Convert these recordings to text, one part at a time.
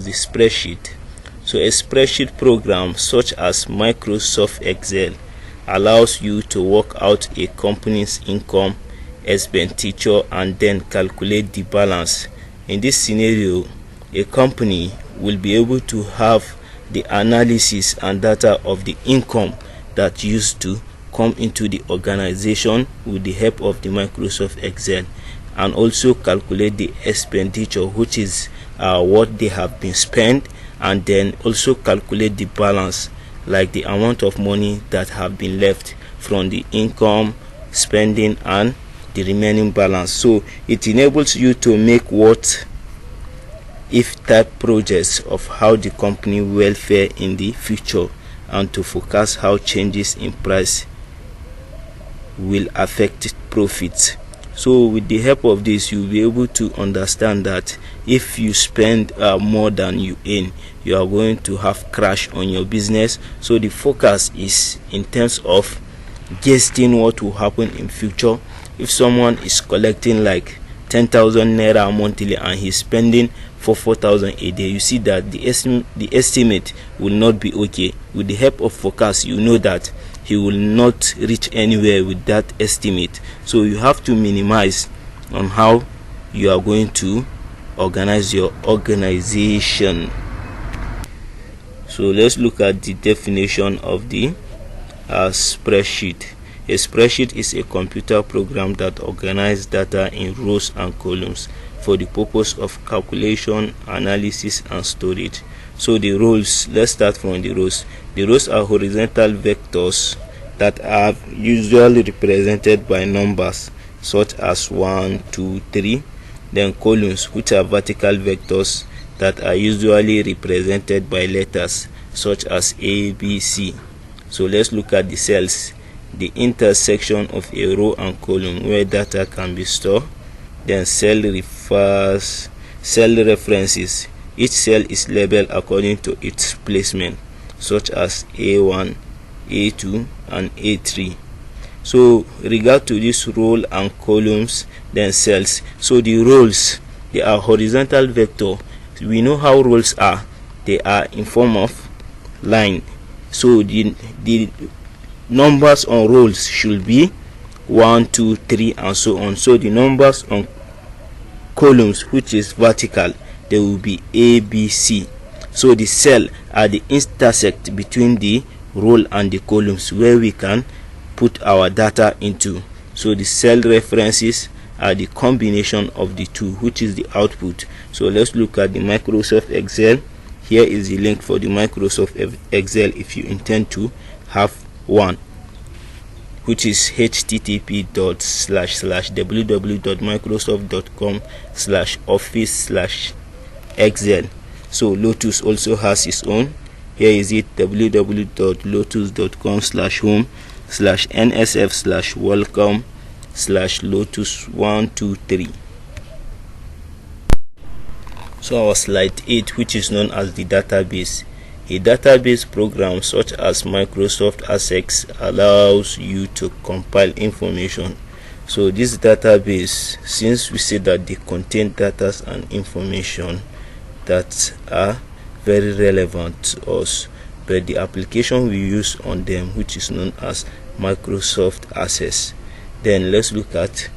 the spreadsheet. So a spreadsheet program such as Microsoft Excel allows you to work out a company's income, expenditure, and then calculate the balance. In this scenario, a company will be able to have the analysis and data of the income that used to come into the organization with the help of the Microsoft Excel, and also calculate the expenditure, which is what they have been spent, and then also calculate the balance, like the amount of money that have been left from the income, spending, and the remaining balance. So it enables you to make what if type projects of how the company will fare in the future, and to forecast how changes in price will affect profits. So with the help of this, you'll be able to understand that if you spend more than you earn, you are going to have crash on your business. So the focus is in terms of guessing what will happen in future. If someone is collecting like 10,000 naira monthly and he's spending for 4,000 a day, you see that the estimate will not be okay. With the help of forecast, you know that he will not reach anywhere with that estimate. So you have to minimize on how you are going to organize your organization. So let's look at the definition of the spreadsheet. A spreadsheet is a computer program that organizes data in rows and columns for the purpose of calculation, analysis, and storage. So the rows, let's start from the rows. The rows are horizontal vectors that are usually represented by numbers such as 1, 2, 3. Then columns, which are vertical vectors that are usually represented by letters such as A, B, C. So let's look at the cells, the intersection of a row and column where data can be stored. Then cell references. Each cell is labeled according to its placement, such as A1, A2, and A3. So regard to this row and columns, then cells. So the rows, they are horizontal vector. We know how rows are. They are in form of line. So the numbers on rows should be 1, 2, 3, and so on. So the numbers on columns, which is vertical, they will be A, B, C. So the cell are the intersect between the row and the columns where we can put our data into. So the cell references are the combination of the two, which is the output. So let's look at the Microsoft Excel. Here is the link for the Microsoft Excel if you intend to have one, which is http://www.microsoft.com/office/excel. So Lotus also has its own. Here is it, www.lotus.com/home/nsf/welcome/lotus123. So our slide 8, which is known as the database. A database program such as Microsoft Access allows you to compile information. So this database, since we say that they contain data and information that are very relevant to us, but the application we use on them, which is known as Microsoft Access. Then let's look at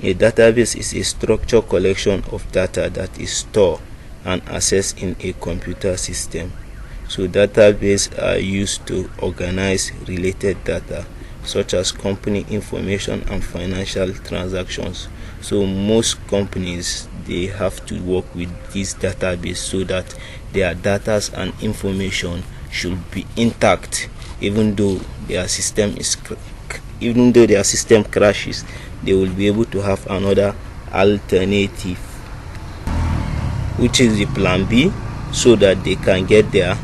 a database. Is a structured collection of data that is stored and accessed in a computer system. So databases are used to organize related data such as company information and financial transactions. So most companies, they have to work with this database so that their data and information should be intact, even though their system crashes, they will be able to have another alternative, which is the plan B, so that they can get their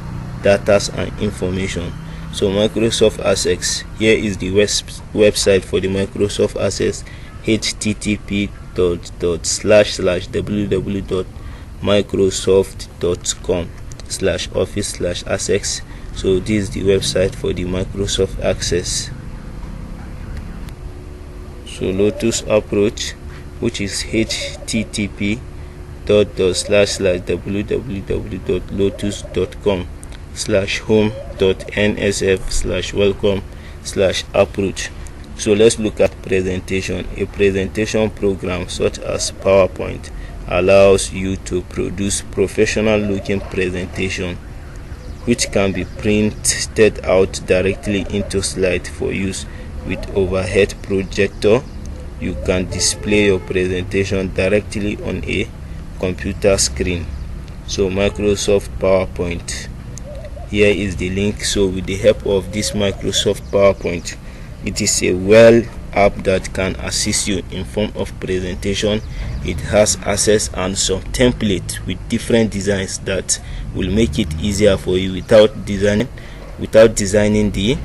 data and information. So Microsoft Access, here is the website for the Microsoft Access, http://www.microsoft.com/office/access. So this is the website for the Microsoft Access. So Lotus approach, which is http www.lotus.com/home.nsf/welcome/approach. So let's look at presentation. A presentation program such as PowerPoint allows you to produce professional looking presentation which can be printed out directly into slide for use. With overhead projector, you can display your presentation directly on a computer screen. So Microsoft PowerPoint, here is the link. So with the help of this Microsoft PowerPoint, it is a well app that can assist you in form of presentation. It has access and some templates with different designs that will make it easier for you without designing the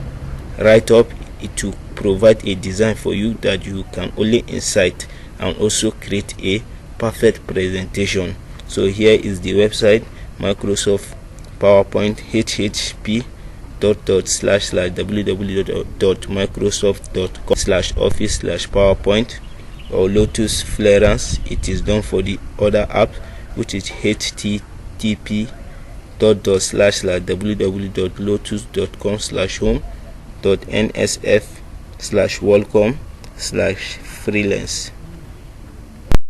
write-up. It will provide a design for you that you can only insert and also create a perfect presentation. So here is the website, Microsoft PowerPoint, http://www.microsoft.com/office/PowerPoint, or Lotus Flairance. It is done for the other app, which is http://www.lotus.com/home.nsf/welcome/freelance.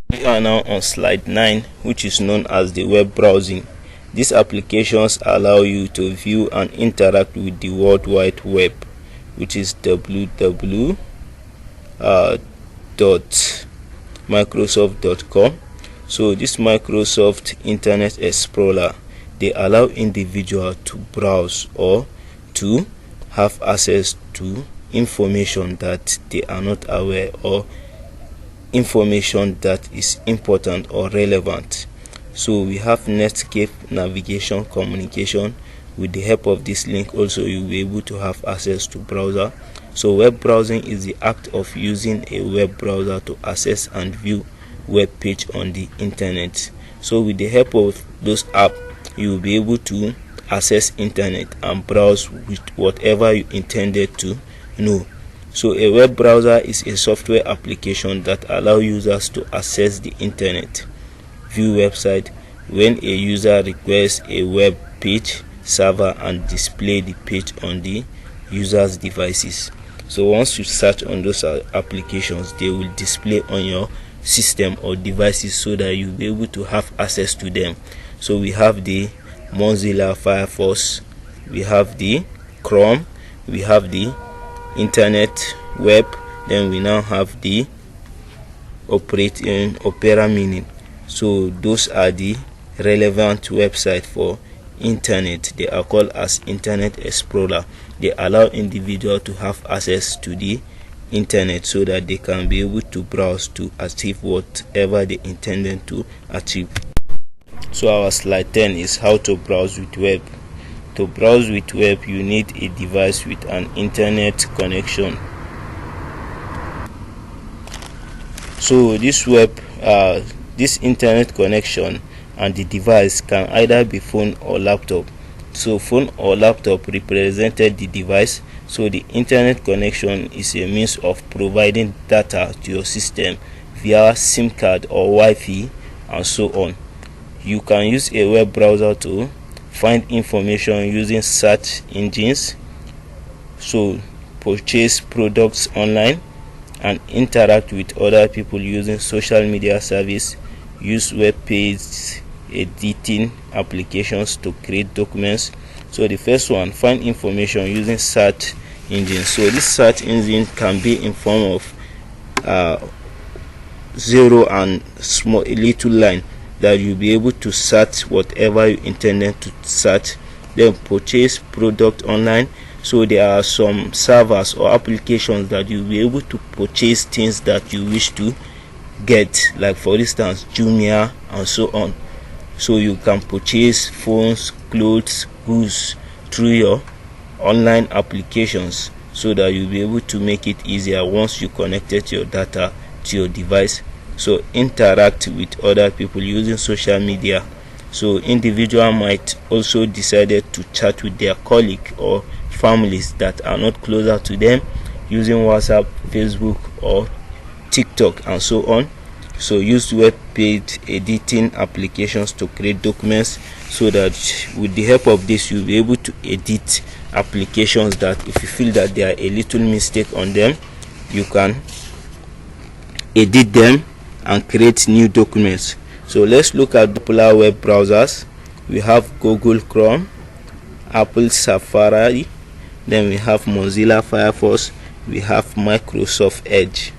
We are now on slide 9, which is known as the web browsing. These applications allow you to view and interact with the World Wide Web, which is www.microsoft.com. So this Microsoft Internet Explorer, they allow individuals to browse or to have access to information that they are not aware, or information that is important or relevant. So we have Netscape navigation communication. With the help of this link also, you'll be able to have access to browser. So web browsing is the act of using a web browser to access and view web page on the internet. So with the help of those apps, you will be able to access internet and browse with whatever you intended to know. So a web browser is a software application that allows users to access the internet, view website when a user requests a web page server, and display the page on the user's devices. So once you search on those applications, they will display on your system or devices so that you'll be able to have access to them. So we have the Mozilla Firefox, we have the Chrome, we have the Internet Web, then we now have the Opera Mini. So those are the relevant websites for internet. They are called as Internet Explorer. They allow individuals to have access to the internet so that they can be able to browse to achieve whatever they intended to achieve. So our slide 10 is how to browse with web. To browse with web, you need a device with an internet connection. So this internet connection and the device can either be phone or laptop. So phone or laptop represented the device. So the internet connection is a means of providing data to your system via SIM card or Wi-Fi and so on. You can use a web browser to find information using search engines, so purchase products online, and interact with other people using social media service, use web page editing applications to create documents. So the first one, find information using search engine. So this search engine can be in form of zero and small little line that you'll be able to search whatever you intended to search. Then purchase product online. So there are some servers or applications that you'll be able to purchase things that you wish to get, like for instance Jumia and so on. So you can purchase phones, clothes, goods through your online applications so that you'll be able to make it easier once you connected your data to your device. So interact with other people using social media. So individual might also decided to chat with their colleague or families that are not closer to them using WhatsApp, Facebook or TikTok and so on. So use web page editing applications to create documents, so that with the help of this you'll be able to edit applications that if you feel that there are a little mistake on them, you can edit them and create new documents. So let's look at popular web browsers. We have Google Chrome, Apple Safari, then we have Mozilla Firefox, we have Microsoft Edge.